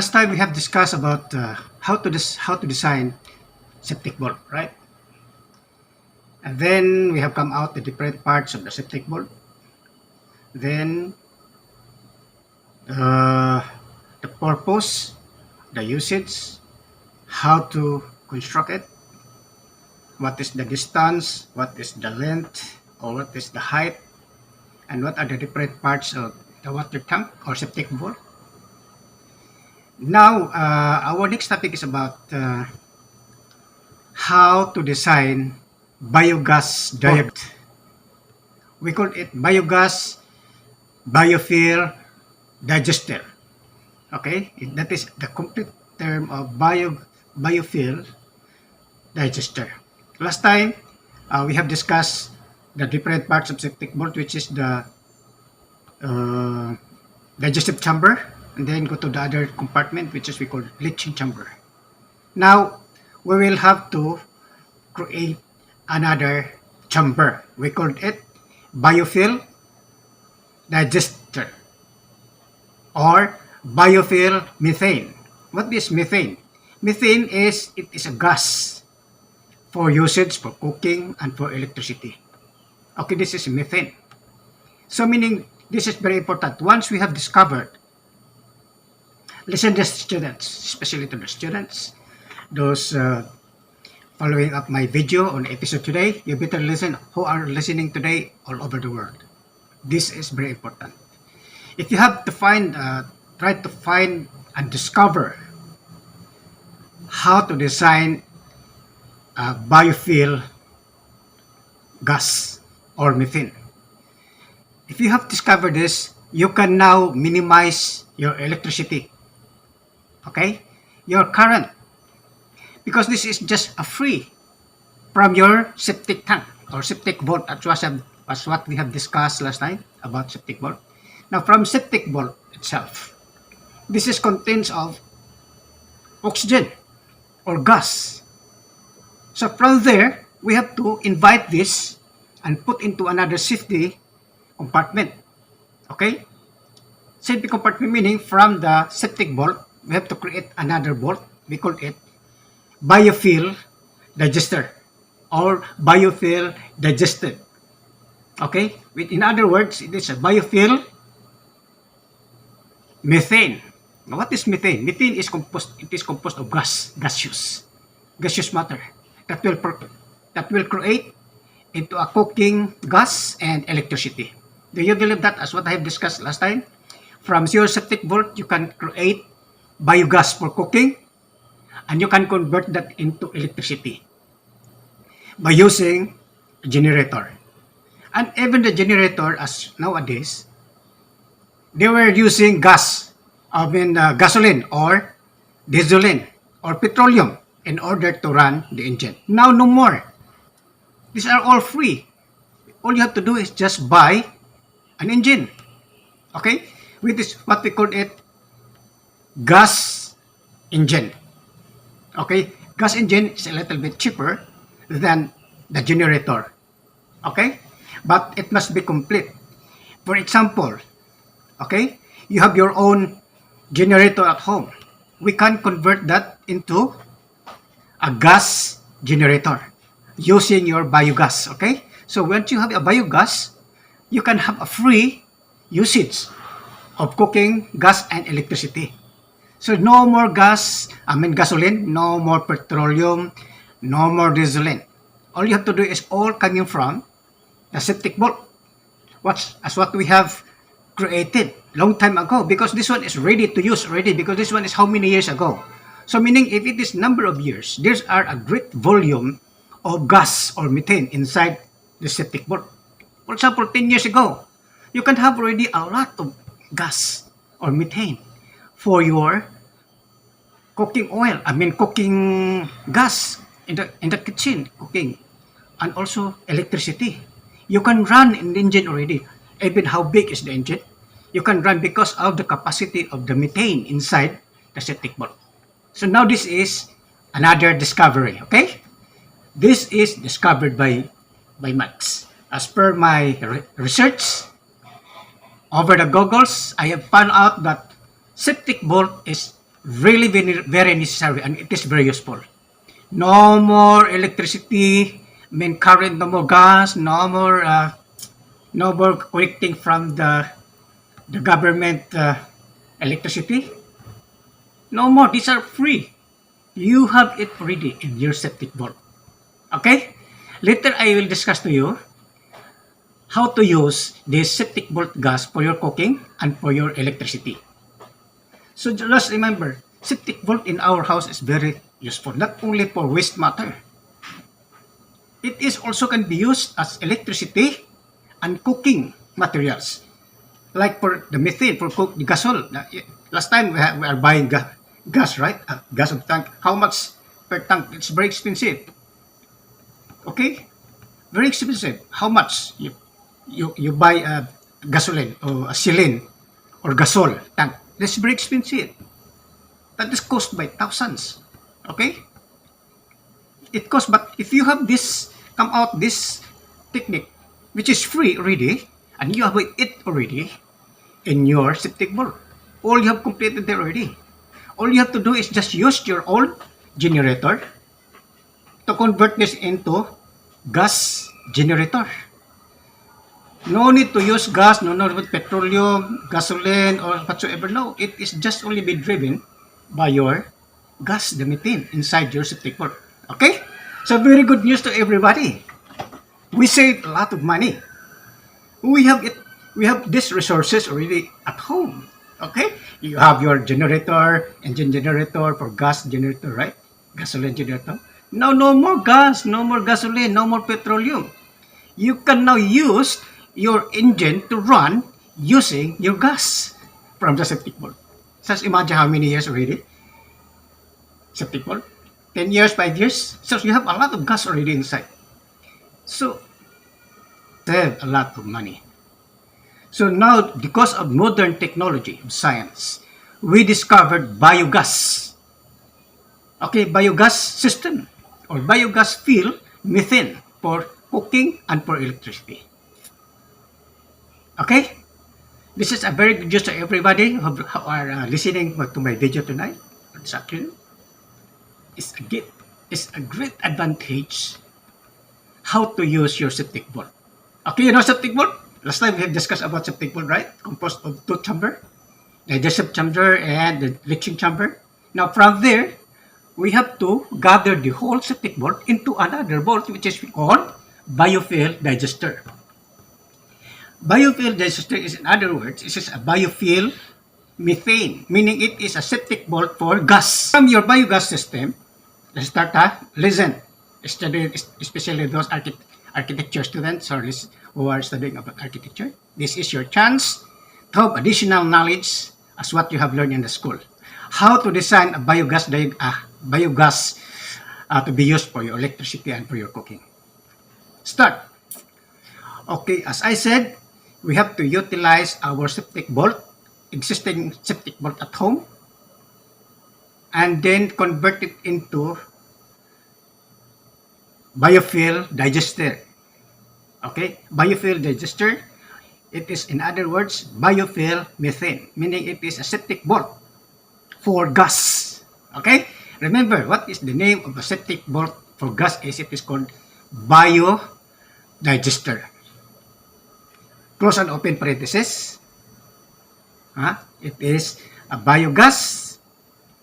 last time we have discussed about how to design septic vault, right? And then we have come out the different parts of the septic vault. Then the purpose, the usage, how to construct it, what is the distance, what is the length, or what is the height, and what are the different parts of the water tank or septic vault. Now, our next topic is about how to design biogas diagram. We call it biogas biofuel digester. Okay, that is the complete term of biofuel digester. Last time, we have discussed the different parts of septic vault, which is the digestive chamber, and then go to the other compartment, which is we call leaching chamber. Now, we will have to create another chamber. We called it biofuel digester or biofuel methane. What is methane? Methane is a gas for usage for cooking and for electricity. Okay, this is methane. So meaning this is very important. Once we have discovered, listen to the students, especially to the students, those following up my video on episode today, you better listen who are listening today all over the world. This is very important. If you have to find, try to find and discover how to design a biofuel gas or methane. If you have discovered this, you can now minimize your electricity. Okay? Your current. Because this is just a free from your septic tank or septic vault, as what we have discussed last time about septic vault. Now from septic vault itself, this is contains of oxygen or gas. So from there, we have to invite this and put into another safety compartment. Okay? Safety compartment meaning from the septic vault, we have to create another vault. We call it biofuel digester or biofuel digested. Okay? In other words, it is a biofuel methane. Now, what is methane? Methane is composed of gaseous matter that will create into a cooking gas and electricity. Do you believe that, as what I have discussed last time? From your septic vault, you can create biogas for cooking, and you can convert that into electricity by using a generator. And even the generator, as nowadays, they were using gasoline or diesel or petroleum in order to run the engine. Now, no more. These are all free. All you have to do is just buy an engine. Okay? With this, what we call it, gas engine. Okay? Gas engine is a little bit cheaper than the generator. Okay? But it must be complete. For example, okay, you have your own generator at home. We can convert that into a gas generator using your biogas. Okay? So once you have a biogas, you can have a free usage of cooking, gas, and electricity. So no more gasoline, no more petroleum, no more diesel. All you have to do is all coming from the septic vault. As what we have created long time ago, because this one is ready to use already, because this one is how many years ago. So meaning if it is number of years, there's are a great volume of gas or methane inside the septic vault. For example, 10 years ago, you can have already a lot of gas or methane for your cooking oil. Cooking gas in the kitchen, cooking, and also electricity. You can run an engine already. Even how big is the engine, you can run because of the capacity of the methane inside the septic vault. So now this is another discovery. Okay, this is discovered by Max. As per my research over the goggles, I have found out that septic vault is really very, very necessary, and it is very useful. No more electricity, main current, no more gas, no more collecting from the government electricity. No more. These are free. You have it already in your septic vault. Okay? Later, I will discuss to you how to use this septic vault gas for your cooking and for your electricity. So just remember, septic vault in our house is very useful, not only for waste matter. It is also can be used as electricity and cooking materials. Like for the methane, for cook the gasol. Last time we are buying gas, right? Gas of tank. How much per tank? It's very expensive. Okay? Very expensive. How much? You buy a gasoline or a silane or gasol tank. That's very expensive. That is cost by thousands. Okay? It costs, but if you have this, come out this technique, which is free already, and you have it already in your septic vault. All you have completed there already. All you have to do is just use your old generator to convert this into gas generator. No need to use gas, no need with petroleum, gasoline, or whatsoever. No, it is just only be driven by your gas, the methane inside your septic vault. Okay? So very good news to everybody. We save a lot of money. We have it. We have these resources already at home. Okay? You have your generator, engine generator for gas generator, right? Gasoline generator. Now, no more gas, no more gasoline, no more petroleum. You can now use your engine to run using your gas from the septic vault. Just imagine how many years already? Septic vault? 10 years, 5 years? So you have a lot of gas already inside. So, save a lot of money. So now, because of modern technology, science, we discovered biogas. Okay, biogas system or biogas fuel methane for cooking and for electricity. Okay? This is a very good news to everybody who are listening to my video tonight. This afternoon. It's a great advantage how to use your septic vault. Okay, you know septic vault? Last time we have discussed about septic vault, right? Composed of two chamber, digestive chamber and the leaching chamber. Now from there, we have to gather the whole septic vault into another vault which is called biofuel digester. Biofuel digester is, in other words, it is a biofuel methane, meaning it is a septic vault for gas. From your biogas system, let's start listen, study, especially those architecture students or who are studying about architecture. This is your chance to have additional knowledge as what you have learned in the school. How to design a biogas to be used for your electricity and for your cooking. Start. Okay, as I said, we have to utilize our septic vault, existing septic vault at home, and then convert it into biofuel digester. Okay, biofuel digester, it is, in other words, biofuel methane, meaning it is a septic vault for gas. Okay, remember what is the name of a septic vault for gas is it is called biodigester. Close and open parenthesis. It is a biogas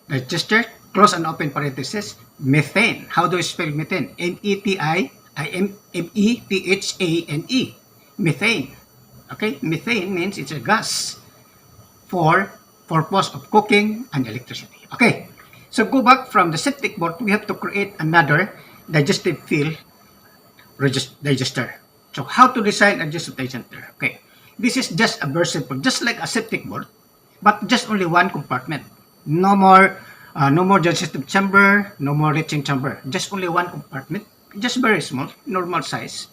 digester, close and open parenthesis, methane. How do you spell methane? M-E-T-H-A-N-E. Methane. Okay, methane means it's a gas for purpose of cooking and electricity. Okay, so go back from the septic vault, we have to create another digestive fuel digester. So how to design a digestive digester? Okay, this is just a very simple, just like a septic vault, but just only one compartment. No more digestive chamber, no more leaching chamber. Just only one compartment, just very small, normal size,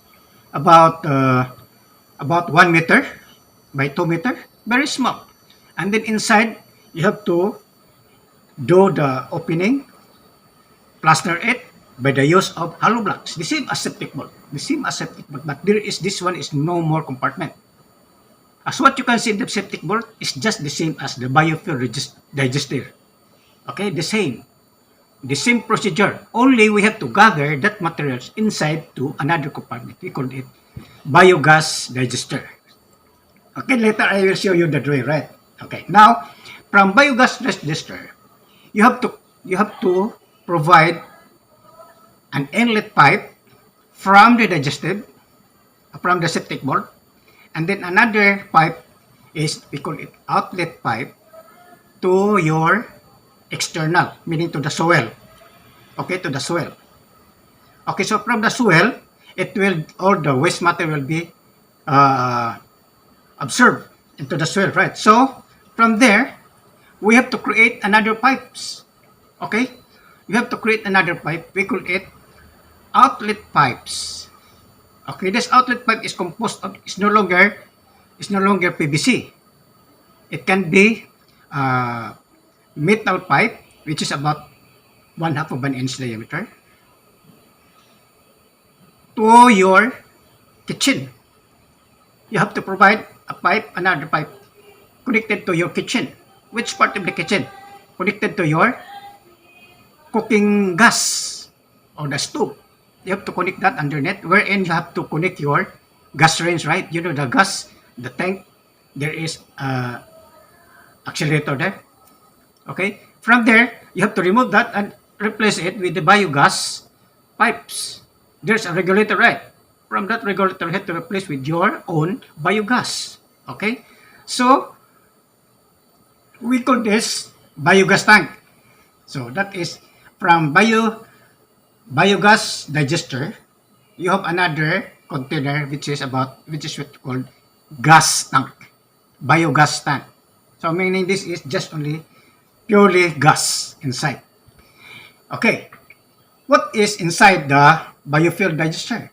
about 1 meter by 2 meter, very small. And then inside, you have to do the opening, plaster it by the use of hollow blocks. The same as septic vault, but this one is no more compartment. As what you can see, the septic vault is just the same as the biofuel digester. Okay, the same procedure. Only we have to gather that materials inside to another compartment. We call it biogas digester. Okay, later I will show you the drawing, right? Okay, now from biogas digester, you have to provide an inlet pipe from the digestive, from the septic board, and then another pipe is, we call it outlet pipe, to your external, meaning to the soil. Okay, to the soil. Okay, so from the soil, it will, all the waste matter will be uh, absorbed into the soil, right? So from there, we have to create another pipes. Okay, we have to create another pipe. We call it outlet pipes. Okay, this outlet pipe is composed of, is no longer PVC. It can be metal pipe, which is about 1/2 of an inch diameter, to your kitchen. You have to provide a pipe, another pipe connected to your kitchen. Which part of the kitchen? Connected to your cooking gas or the stove. You have to connect that underneath, wherein you have to connect your gas range, right? You know the gas, the tank, there is a accelerator there. Okay? From there, you have to remove that and replace it with the biogas pipes. There's a regulator, right? From that regulator, you have to replace with your own biogas. Okay? So, we call this biogas tank. So, that is from biogas digester. You have another container which is what called gas tank, biogas tank. So, meaning this is just only purely gas inside. Okay, what is inside the biofuel digester?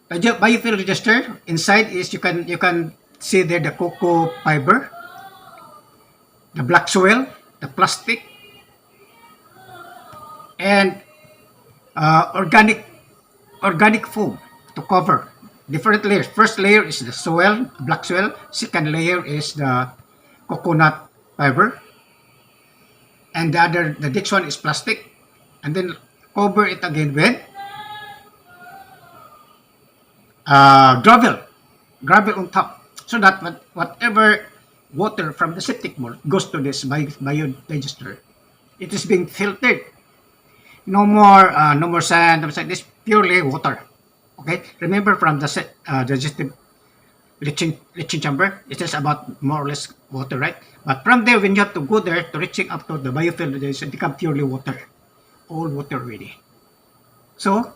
The biofuel digester inside is, you can see there the cocoa fiber, the black soil, the plastic, and organic foam to cover different layers. First layer is the soil, black soil. Second layer is the coconut fiber, and the next one is plastic, and then cover it again with gravel on top, so that whatever water from the septic mold goes to this biodigester, it is being filtered. No more sand, this purely water. Okay, remember from the digestive leaching chamber, it is about more or less water, right? But from there, when you have to go there to reaching up to the biofuel, it becomes purely water, all water ready. So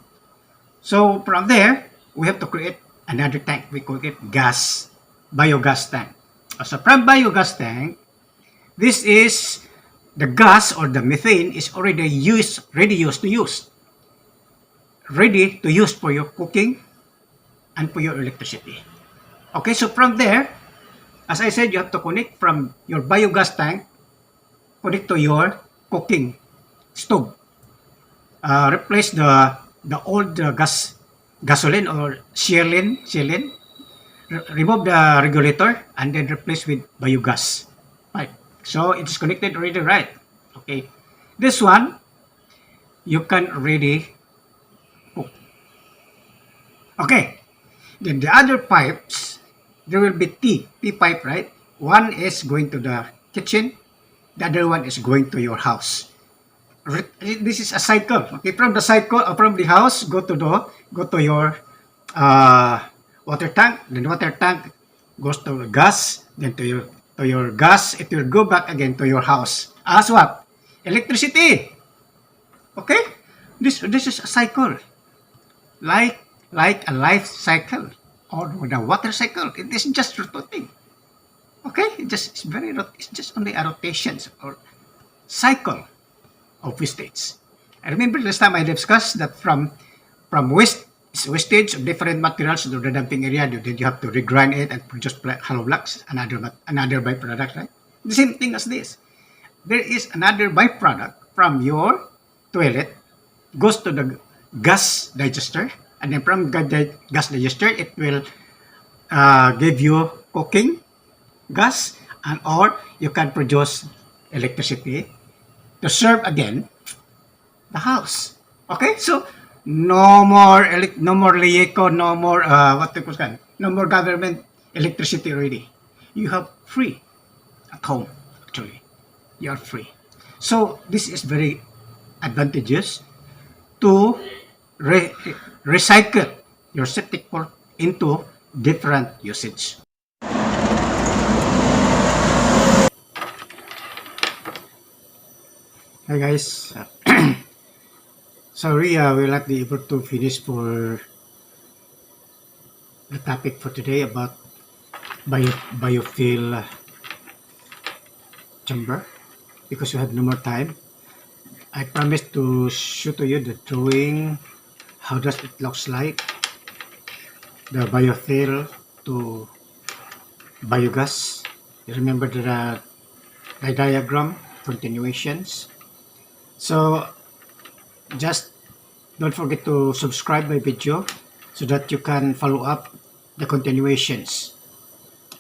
from there, we have to create another tank. We call it biogas tank. So from biogas tank, this is the gas, or the methane is already ready to use for your cooking and for your electricity. Okay, so from there, as I said, you have to connect from your biogas tank, connect to your cooking stove. Replace the old gasoline or xylene. Remove the regulator and then replace with biogas pipe. So it's connected already, right? Okay. This one, you can already cook. Okay. Then the other pipes, there will be P pipe, right? One is going to the kitchen, the other one is going to your house. This is a cycle. Okay, from the cycle, from the house, go to your water tank. Then water tank goes to gas. Then to your gas, it will go back again to your house as what? Electricity. Okay, this is a cycle, like a life cycle or the water cycle. It is just rotating. Okay, it's just only a rotation or cycle of wastage. I remember last time I discussed that from wastage of different materials to the dumping area, then you have to regrind it and produce hollow blocks, another byproduct, right? The same thing as this. There is another byproduct from your toilet, goes to the gas digester, and then from gas digester, it will give you cooking gas, or you can produce electricity to serve again the house. Okay, so no more no more LIECO, no more what they call that, no more government electricity already. You have free at home. Actually, you are free. So this is very advantageous to recycle your septic port into different usage. Hi guys, sorry we'll not be able to finish for the topic for today about biofuel chamber because we have no more time. I promised to show to you the drawing, how does it looks like, the biofuel to biogas. You remember the diagram, continuations. So just don't forget to subscribe my video so that you can follow up the continuations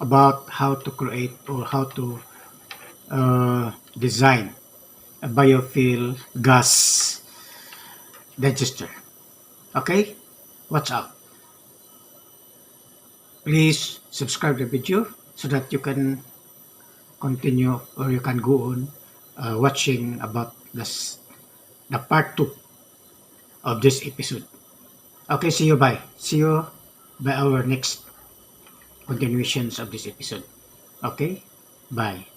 about how to create or how to design a biofuel gas digester. Okay? Watch out. Please subscribe the video so that you can continue or you can go on watching about this, the part 2 of this episode. Okay, see you bye. See you by our next continuations of this episode. Okay? Bye.